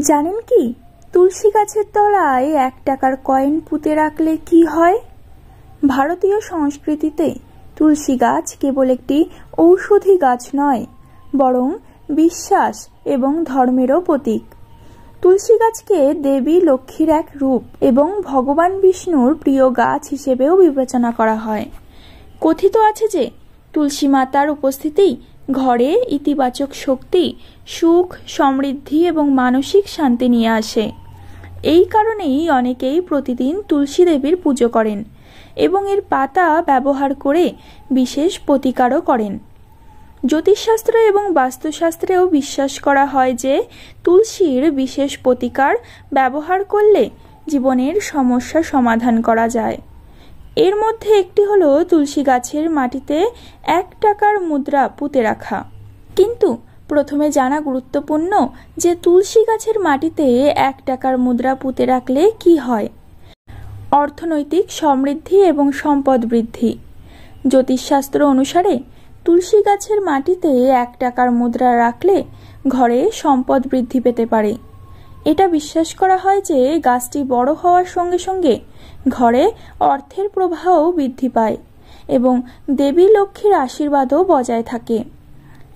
জানেন কি তুলসী গাছের তলায় 1 টাকার কয়েন পুঁতে রাখলে কি হয়? ভারতীয় সংস্কৃতিতে তুলসী গাছ কেবল একটি ঔষধি গাছ নয়, বরং বিশ্বাস এবং ধর্মেরও প্রতীক। তুলসী গাছকে দেবী লক্ষ্মীর এক রূপ এবং ভগবান বিষ্ণুর প্রিয় গাছ হিসেবেও বিবেচনা করা হয়। কথিত আছে যে তুলসী মাতার উপস্থিতি ঘরে ইতিবাচক শক্তি, সুখ, সমৃদ্ধি এবং মানসিক শান্তি নিয়ে আসে। এই কারণেই অনেকেই প্রতিদিন তুলসী দেবীর পুজো করেন এবং এর পাতা ব্যবহার করে বিশেষ প্রতিকারও করেন। জ্যোতিষশাস্ত্র এবং বাস্তুশাস্ত্রেও বিশ্বাস করা হয় যে তুলসীর বিশেষ প্রতিকার ব্যবহার করলে জীবনের সমস্যা সমাধান করা যায়। এর মধ্যে একটি হলো তুলসী গাছের মাটিতে 1 টাকার মুদ্রা পুঁতে রাখা। কিন্তু প্রথমে জানা গুরুত্বপূর্ণ যে তুলসী গাছের মাটিতে 1 টাকার মুদ্রা পুঁতে রাখলে কি হয়। অর্থনৈতিক সমৃদ্ধি এবং সম্পদ বৃদ্ধি। জ্যোতিষশাস্ত্র অনুসারে তুলসী গাছের মাটিতে 1 টাকার মুদ্রা রাখলে ঘরে সম্পদ বৃদ্ধি পেতে পারে। এটা বিশ্বাস করা হয় যে গাছটি বড় হওয়ার সঙ্গে সঙ্গে ঘরে অর্থের প্রবাহও বৃদ্ধি পায় এবং দেবী লক্ষ্মীর আশীর্বাদও বজায় থাকে।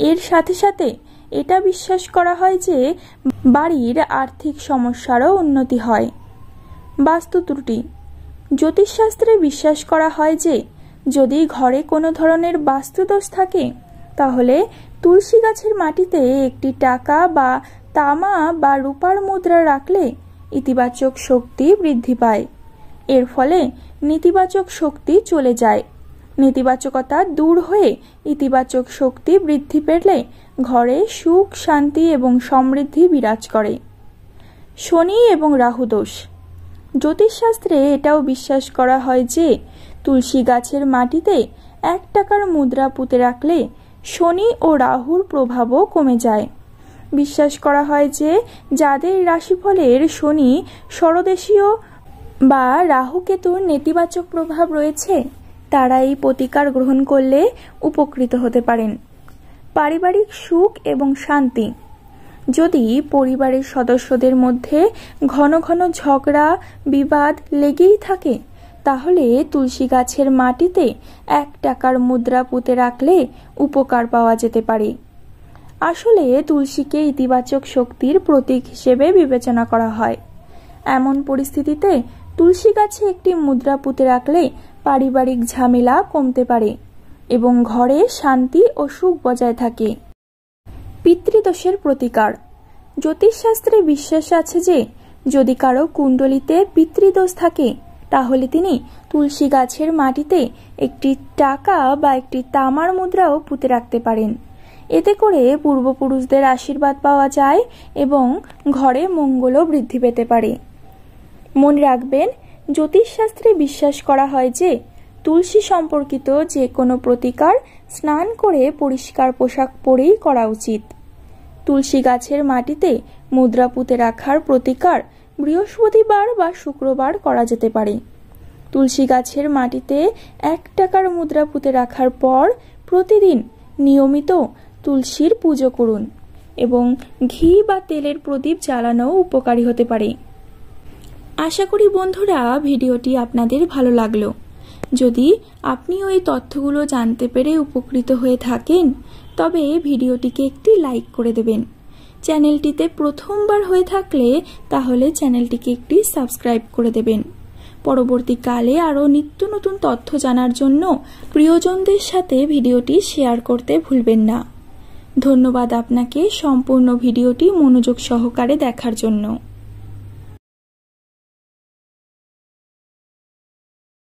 এর সাথে সাথে এটা বিশ্বাস করা হয় যে বাড়ির আর্থিক সমস্যারও উন্নতি হয়। বাস্তু ত্রুটি। জ্যোতিষশাস্ত্রে বিশ্বাস করা হয় যে যদি ঘরে কোনো ধরনের বাস্তুদোষ থাকে তাহলে তুলসী গাছের মাটিতে 1 টাকা বা তামা বা রূপার মুদ্রা রাখলে ইতিবাচক শক্তি বৃদ্ধি পায়। এর ফলে নেতিবাচক শক্তি চলে যায়। নেতিবাচকতা দূর হয়ে ইতিবাচক শক্তি বৃদ্ধি পেলে ঘরে সুখ, শান্তি এবং সমৃদ্ধি বিরাজ করে। শনি এবং রাহু দোষ। জ্যোতিষশাস্ত্রে এটাও বিশ্বাস করা হয় যে তুলসী গাছের মাটিতে 1 টাকার মুদ্রা পুঁতে রাখলে শনি ও রাহুর প্রভাবও কমে যায়। বিশ্বাস করা হয় যে যাদের রাশিফলের শনি ষড়দেশীয় বা রাহুকেতুর নেতিবাচক প্রভাব রয়েছে তারা এই প্রতিকার গ্রহণ করলে উপকৃত হতে পারেন। পারিবারিক সুখ এবং শান্তি। যদি পরিবারের সদস্যদের মধ্যে ঘন ঘন ঝগড়া বিবাদ লেগেই থাকে তাহলে তুলসী গাছের মাটিতে 1 টাকার মুদ্রা পুঁতে রাখলে উপকার পাওয়া যেতে পারে। আসলে তুলসীকে ইতিবাচক শক্তির প্রতীক হিসেবে বিবেচনা করা হয়। এমন পরিস্থিতিতে তুলসী গাছে একটি মুদ্রা পুঁতে রাখলে পারিবারিক ঝামেলা কমতে পারে এবং ঘরে শান্তি ও সুখ বজায় থাকে। পিতৃদোষের প্রতিকার। জ্যোতিষশাস্ত্রে বিশ্বাস আছে যে যদি কারো কুণ্ডলিতে পিতৃদোষ থাকে তাহলে তিনি তুলসী গাছের মাটিতে 1 টাকা বা 1 তামার মুদ্রাও পুঁতে রাখতে পারেন। এতে করে পূর্বপুরুষদের আশীর্বাদ পাওয়া যায় এবং ঘরে মঙ্গলও বৃদ্ধি পেতে পারে। মনে রাখবেন, জ্যোতিষশাস্ত্রে বিশ্বাস করা হয় যে তুলসী সম্পর্কিত যে কোনো প্রতিকার স্নান করে পরিষ্কার পোশাক পরেই করা উচিত। তুলসী গাছের মাটিতে মুদ্রা পুঁতে রাখার প্রতিকার বৃহস্পতিবার বা শুক্রবার করা যেতে পারে। তুলসী গাছের মাটিতে 1 টাকার মুদ্রা পুঁতে রাখার পর প্রতিদিন নিয়মিত তুলসীর পুজো করুন এবং ঘি বা তেলের প্রদীপ জ্বালানোও উপকারী হতে পারে। আশা করি বন্ধুরা ভিডিওটি আপনাদের ভালো লাগলো। যদি আপনিও এই তথ্যগুলো জানতে পেরে উপকৃত হয়ে থাকেন তবে ভিডিওটিকে একটি লাইক করে দেবেন। চ্যানেলটিতে প্রথমবার হয়ে থাকলে তাহলে চ্যানেলটিকে একটি সাবস্ক্রাইব করে দেবেন। পরবর্তীকালে আরও নিত্য নতুন তথ্য জানার জন্য প্রিয়জনদের সাথে ভিডিওটি শেয়ার করতে ভুলবেন না। ধন্যবাদ আপনাকে সম্পূর্ণ ভিডিওটি মনোযোগ সহকারে দেখার জন্য।